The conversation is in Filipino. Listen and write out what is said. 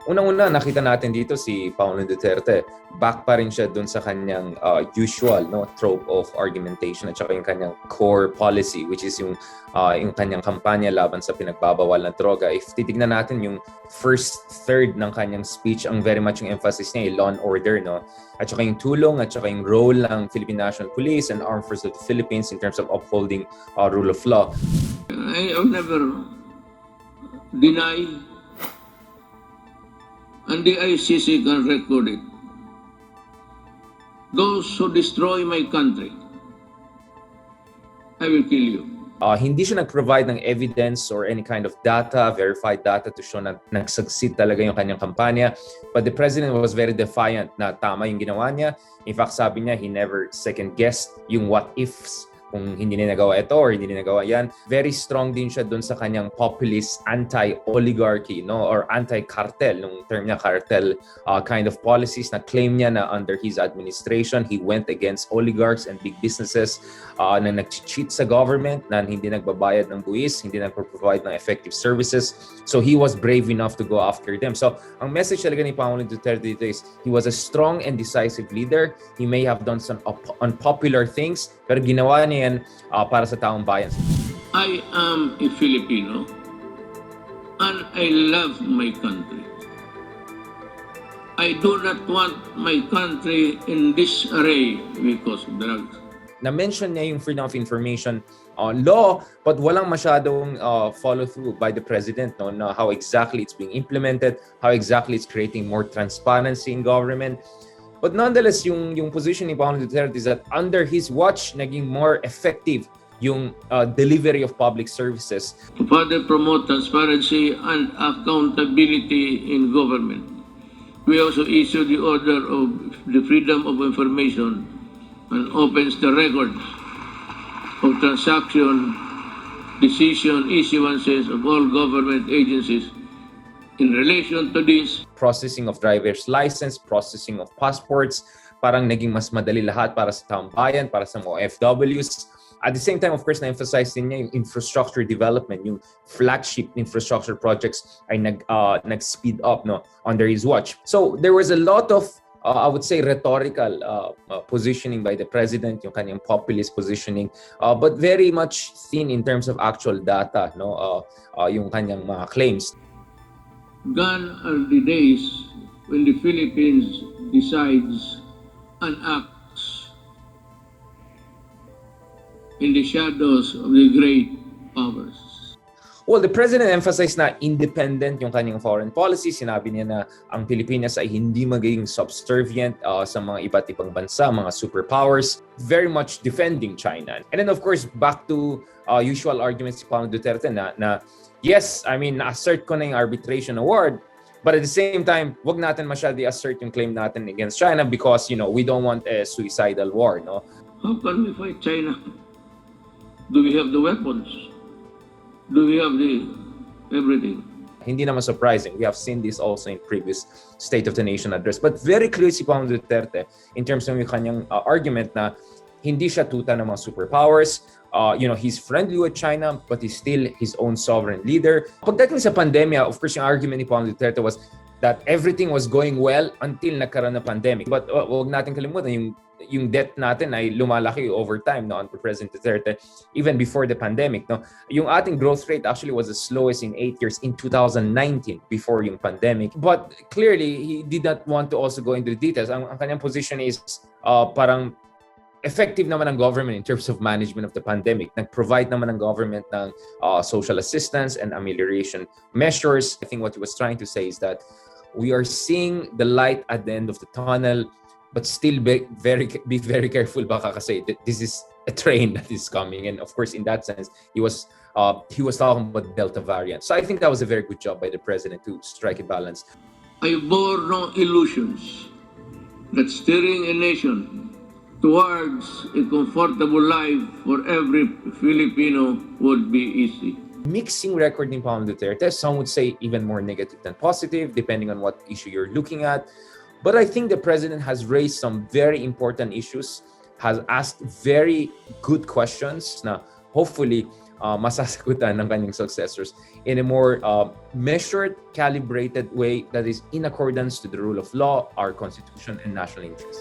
Unang-una, nakita natin dito si Pangulong Duterte. Back pa rin siya dun sa kanyang usual trope of argumentation at saka yung kanyang core policy, which is yung kanyang kampanya laban sa pinagbabawal ng droga. If titignan natin yung first third ng kanyang speech, ang very much yung emphasis niya ay law and order, at saka yung tulong at saka yung role ng Philippine National Police and Armed Forces of the Philippines in terms of upholding rule of law. I have never denied, and the ICC can record it, those who destroy my country, I will kill you. Hindi siya nag-provide ng evidence or any kind of data, verified data to show na nag-succeed talaga yung kanyang kampanya. But the president was very defiant na tama yung ginawa niya. In fact, sabi niya, he never second-guessed yung what-ifs kung hindi niya nagawa ito or hindi niya nagawa yan. Very strong din siya dun sa kanyang populist anti-oligarchy or anti-cartel, nung term niya cartel kind of policies na claim niya na under his administration, he went against oligarchs and big businesses na nag-cheat sa government, na hindi nagbabayad ng buwis, hindi nagpo-provide ng effective services. So he was brave enough to go after them. So ang message talaga ni Pangulong Duterte dito is he was a strong and decisive leader. He may have done some unpopular things, pero ginawa niya yan para sa taong bayan. I am a Filipino and I love my country. I do not want my country in disarray because of drugs. Na-mention niya yung freedom of information law, but walang masyadong follow-through by the president na how exactly it's being implemented, how exactly it's creating more transparency in government. But nonetheless, yung position ni Pangulong Duterte is that under his watch, naging more effective yung delivery of public services. To further promote transparency and accountability in government, we also issued the order of the freedom of information and opens the records of transaction, decision, issuances of all government agencies in relation to this. Processing of driver's license, processing of passports, parang naging mas madali lahat para sa taong bayan, para sa mga OFWs. At the same time, of course, na-emphasize din niya yung infrastructure development, yung flagship infrastructure projects ay nag-speed up under his watch. So there was a lot of I would say rhetorical positioning by the president, yung kanyang populist positioning, but very much thin in terms of actual data, yung kanyang mga claims. Gone are the days when the Philippines decides and acts in the shadows of the great powers. Well, the president emphasized na independent yung kanyang foreign policy. Sinabi niya na ang Pilipinas ay hindi magiging subservient sa mga iba't ibang bansa, mga superpowers, very much defending China. And then of course, back to usual arguments si Pangulong Duterte na yes, I mean, na-assert ko na yung arbitration award, but at the same time, wag natin masyado i-assert yung claim natin against China because, we don't want a suicidal war, How can we fight China? Do we have the weapons? Do we have the everything? Hindi naman surprising. We have seen this also in previous State of the Nation address. But very clear si Pangulong Duterte in terms of yung kanyang argument na hindi siya tuta ng mga superpowers. He's friendly with China, but he's still his own sovereign leader. Pagdating sa pandemya, of course, yung argument ni Pangulong Duterte was that everything was going well until nagkaroon ng pandemic. But huwag natin kalimutan, yung debt natin ay lumalaki over time under President Duterte, even before the pandemic. Yung ating growth rate actually was the slowest in 8 years in 2019, before yung pandemic. But clearly, he did not want to also go into the details. Ang kanyang position is parang effective naman ang government in terms of management of the pandemic. Nag-provide naman ang government ng social assistance and amelioration measures. I think what he was trying to say is that we are seeing the light at the end of the tunnel, but still be very careful baka kasi this is a train that is coming. And of course, in that sense, he was talking about Delta variant. So I think that was a very good job by the president to strike a balance. I bore no illusions that steering a nation towards a comfortable life for every Filipino would be easy. Mixing record ni Pangulong Duterte. Some would say even more negative than positive, depending on what issue you're looking at. But I think the president has raised some very important issues, has asked very good questions na hopefully masasagutan ng kanyang successors in a more measured, calibrated way that is in accordance to the rule of law, our constitution, and national interest.